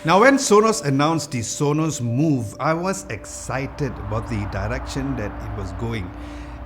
Now when Sonos announced the Sonos Move, I was excited about the direction that it was going,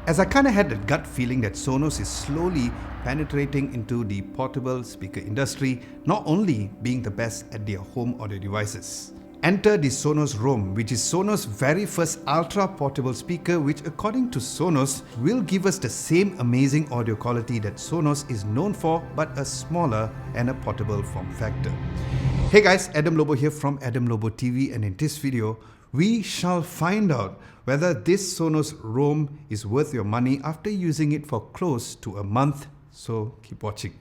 as I kind of had a gut feeling that Sonos is slowly penetrating into the portable speaker industry, not only being the best at their home audio devices. Enter the Sonos Roam, which is Sonos' very first ultra-portable speaker, which according to Sonos will give us the same amazing audio quality that Sonos is known for, but a smaller and a portable form factor. Hey guys, Adam Lobo here from Adam Lobo TV, and in this video, we shall find out whether this Sonos Roam is worth your money after using it for close to a month, so keep watching.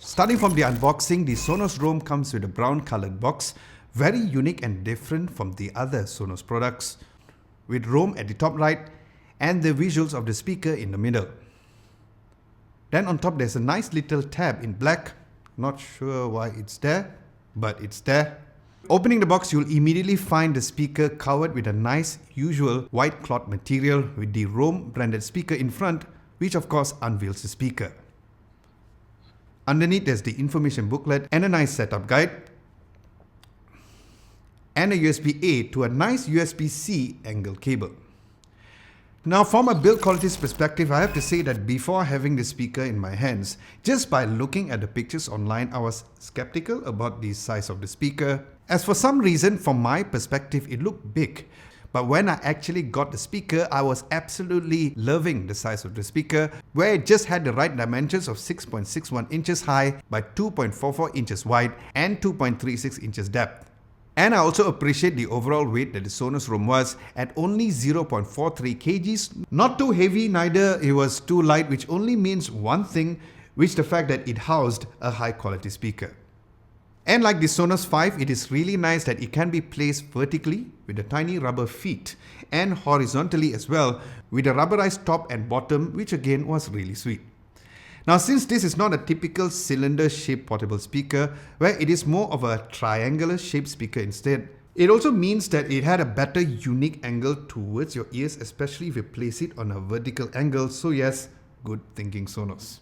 Starting from the unboxing, the Sonos Roam comes with a brown colored box, very unique and different from the other Sonos products, with Roam at the top right and the visuals of the speaker in the middle. Then on top there's a nice little tab in black, not sure why it's there, but it's there. Opening the box, you'll immediately find the speaker covered with a nice usual white cloth material with the Roam branded speaker in front, which of course unveils the speaker. Underneath there's the information booklet and a nice setup guide, and a USB-A to a nice USB-C angle cable. Now from a build qualities perspective, I have to say that before having the speaker in my hands, just by looking at the pictures online, I was skeptical about the size of the speaker, as for some reason from my perspective it looked big. But when I actually got the speaker, I was absolutely loving the size of the speaker, where it just had the right dimensions of 6.61 inches high by 2.44 inches wide and 2.36 inches depth. And I also appreciate the overall weight that the Sonos Roam was at only 0.43 kgs. Not too heavy, neither it was too light, which only means one thing, which the fact that it housed a high quality speaker. And like the Sonos 5, it is really nice that it can be placed vertically with the tiny rubber feet and horizontally as well with a rubberized top and bottom, which again was really sweet. Now since this is not a typical cylinder shaped portable speaker, where it is more of a triangular shaped speaker instead, it also means that it had a better unique angle towards your ears, especially if you place it on a vertical angle. So yes, good thinking Sonos.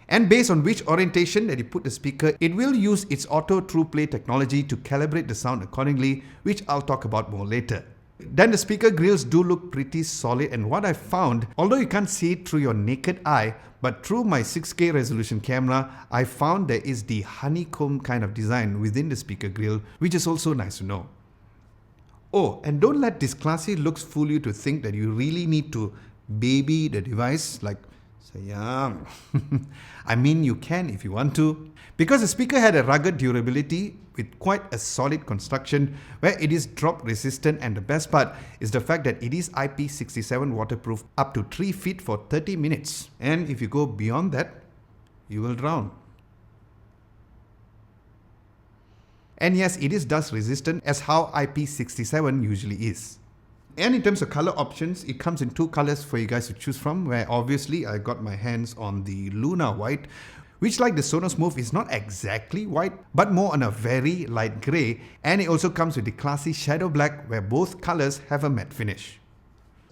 And based on which orientation that you put the speaker, it will use its auto true play technology to calibrate the sound accordingly, which I'll talk about more later. Then the speaker grills do look pretty solid, and what I found, although you can't see it through your naked eye, but through my 6K resolution camera, I found there is the honeycomb kind of design within the speaker grill, which is also nice to know. Oh, and don't let this classy looks fool you to think that you really need to baby the device like sayang. I mean, you can if you want to, because the speaker had a rugged durability with quite a solid construction where it is drop resistant, and the best part is the fact that it is IP67 waterproof up to 3 feet for 30 minutes, and if you go beyond that, you will drown. And yes, it is dust resistant, as how IP67 usually is. And in terms of color options, it comes in 2 colors for you guys to choose from, where obviously I got my hands on the Luna White, which like the Sonos Move is not exactly white, but more on a very light grey, and it also comes with the classy Shadow Black, where both colors have a matte finish.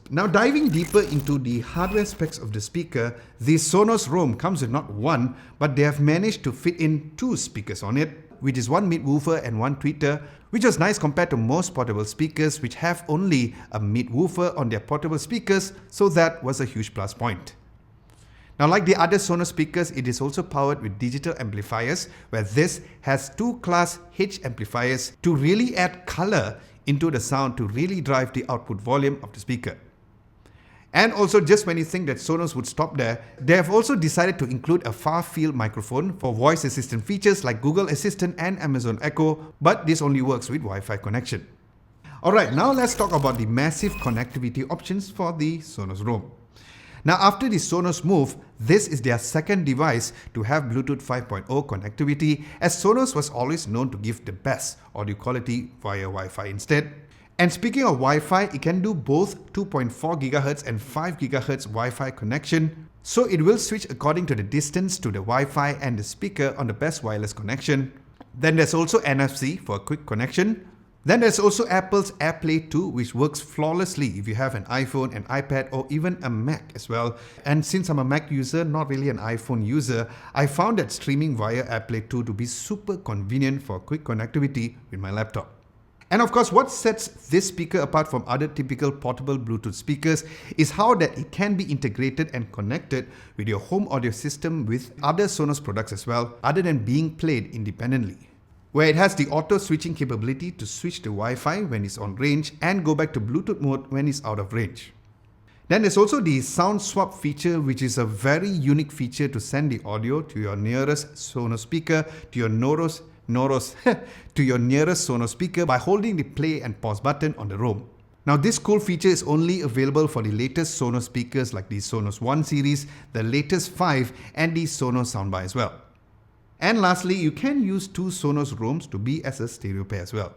Now diving deeper into the hardware specs of the speaker, the Sonos Roam comes with not one, but they have managed to fit in 2 speakers on it, which is one mid-woofer and one tweeter, which was nice compared to most portable speakers which have only a mid-woofer on their portable speakers, so that was a huge plus point. Now like the other Sonos speakers, it is also powered with digital amplifiers, where this has 2 class H amplifiers to really add color into the sound to really drive the output volume of the speaker. And also, just when you think that Sonos would stop there, they have also decided to include a far-field microphone for voice assistant features like Google Assistant and Amazon Echo, but this only works with Wi-Fi connection. Alright, now let's talk about the massive connectivity options for the Sonos Roam. Now after the Sonos Move, this is their second device to have Bluetooth 5.0 connectivity, as Sonos was always known to give the best audio quality via Wi-Fi instead. And speaking of Wi-Fi, it can do both 2.4 GHz and 5 GHz Wi-Fi connection, so it will switch according to the distance to the Wi-Fi and the speaker on the best wireless connection. Then there's also NFC for a quick connection, Then there's also Apple's AirPlay 2, which works flawlessly if you have an iPhone, an iPad, or even a Mac as well. And since I'm a Mac user, not really an iPhone user, I found that streaming via AirPlay 2 to be super convenient for quick connectivity with my laptop. And of course, what sets this speaker apart from other typical portable Bluetooth speakers is how that it can be integrated and connected with your home audio system with other Sonos products as well, other than being played independently. Where it has the auto switching capability to switch to Wi-Fi when it's on range and go back to Bluetooth mode when it's out of range. Then there's also the sound swap feature, which is a very unique feature to send the audio to your nearest Sonos speaker, to your nearest Sonos speaker by holding the play and pause button on the Roam. Now this cool feature is only available for the latest Sonos speakers like the Sonos One series, the latest 5 and the Sonos soundbar as well. And lastly, you can use two Sonos Roams to be as a stereo pair as well.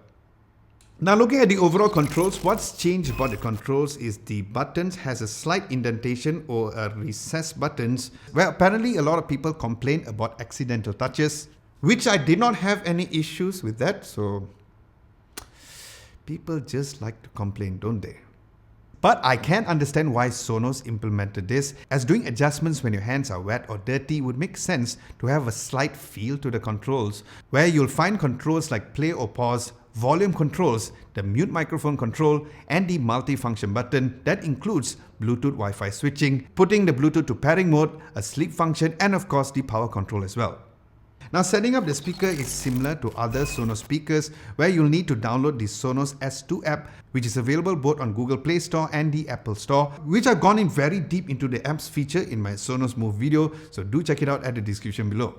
Now looking at the overall controls, what's changed about the controls is the buttons has a slight indentation or a recessed buttons, where apparently a lot of people complain about accidental touches, which I did not have any issues with that, so people just like to complain, don't they? But I can understand why Sonos implemented this, as doing adjustments when your hands are wet or dirty would make sense to have a slight feel to the controls, where you'll find controls like play or pause, volume controls, the mute microphone control, and the multi-function button that includes Bluetooth Wi-Fi switching, putting the Bluetooth to pairing mode, a sleep function, and of course the power control as well. Now setting up the speaker is similar to other Sonos speakers, where you'll need to download the Sonos S2 app, which is available both on Google Play Store and the Apple Store, which I've gone in very deep into the apps feature in my Sonos Move video, so do check it out at the description below.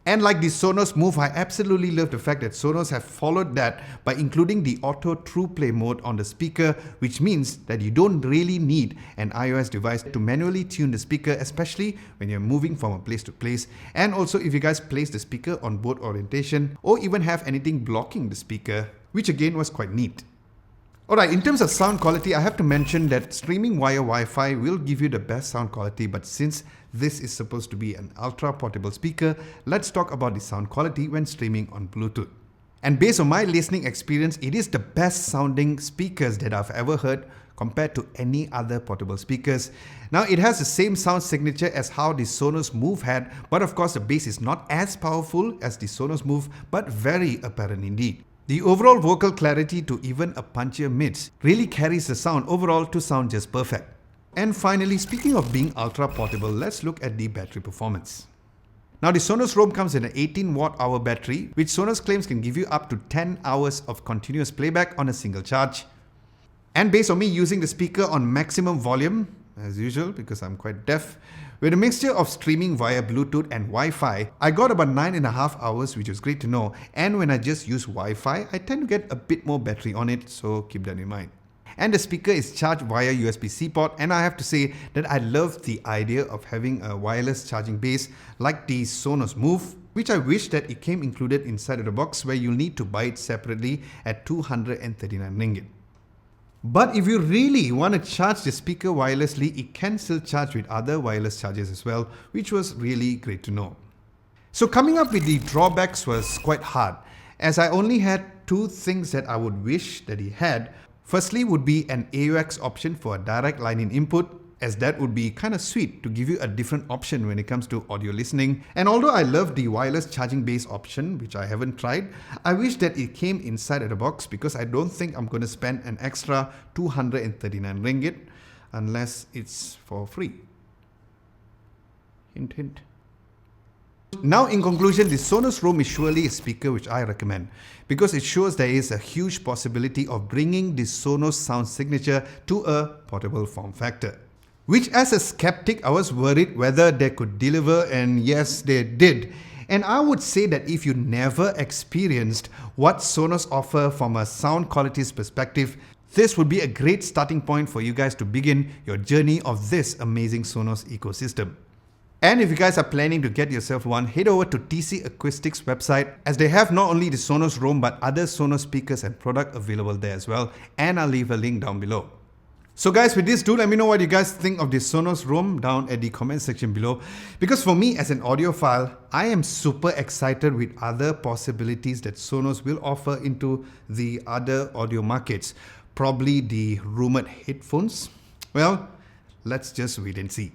And like the Sonos Move, I absolutely love the fact that Sonos have followed that by including the Auto True Play mode on the speaker, which means that you don't really need an iOS device to manually tune the speaker, especially when you're moving from a place to place. And also if you guys place the speaker on board orientation or even have anything blocking the speaker, which again was quite neat. Alright, in terms of sound quality, I have to mention that streaming via Wi-Fi will give you the best sound quality, but since this is supposed to be an ultra portable speaker, let's talk about the sound quality when streaming on Bluetooth. And based on my listening experience, it is the best sounding speakers that I've ever heard compared to any other portable speakers. Now it has the same sound signature as how the Sonos Move had, but of course the bass is not as powerful as the Sonos Move, but very apparent indeed. The overall vocal clarity to even a punchier mids really carries the sound overall to sound just perfect. And finally, speaking of being ultra portable, let's look at the battery performance. Now the Sonos Roam comes in an 18 watt-hour battery, which Sonos claims can give you up to 10 hours of continuous playback on a single charge. And based on me using the speaker on maximum volume, as usual because I'm quite deaf, with a mixture of streaming via Bluetooth and Wi-Fi, I got about 9.5 hours, which was great to know. And when I just use Wi-Fi, I tend to get a bit more battery on it, so keep that in mind. And the speaker is charged via USB-C port, and I have to say that I love the idea of having a wireless charging base like the Sonos Move, which I wish that it came included inside of the box, where you'll need to buy it separately at 239 ringgit. But if you really want to charge the speaker wirelessly, it can still charge with other wireless chargers as well, which was really great to know. So coming up with the drawbacks was quite hard, as I only had two things that I would wish that it had. Firstly would be an AUX option for a direct line-in input, as that would be kind of sweet to give you a different option when it comes to audio listening. And although I love the wireless charging base option, which I haven't tried, I wish that it came inside of the box, because I don't think I'm going to spend an extra 239 ringgit unless it's for free. Hint, hint. Now in conclusion, the Sonos Roam is surely a speaker which I recommend, because it shows there is a huge possibility of bringing the Sonos sound signature to a portable form factor. Which as a skeptic, I was worried whether they could deliver, and yes, they did. And I would say that if you never experienced what Sonos offer from a sound quality's perspective, this would be a great starting point for you guys to begin your journey of this amazing Sonos ecosystem. And if you guys are planning to get yourself one, head over to TC Acoustics website, as they have not only the Sonos Roam but other Sonos speakers and product available there as well, and I'll leave a link down below. So guys, with this, do let me know what you guys think of this Sonos Roam down at the comment section below. Because for me as an audiophile, I am super excited with other possibilities that Sonos will offer into the other audio markets. Probably the rumored headphones. Well, let's just wait and see.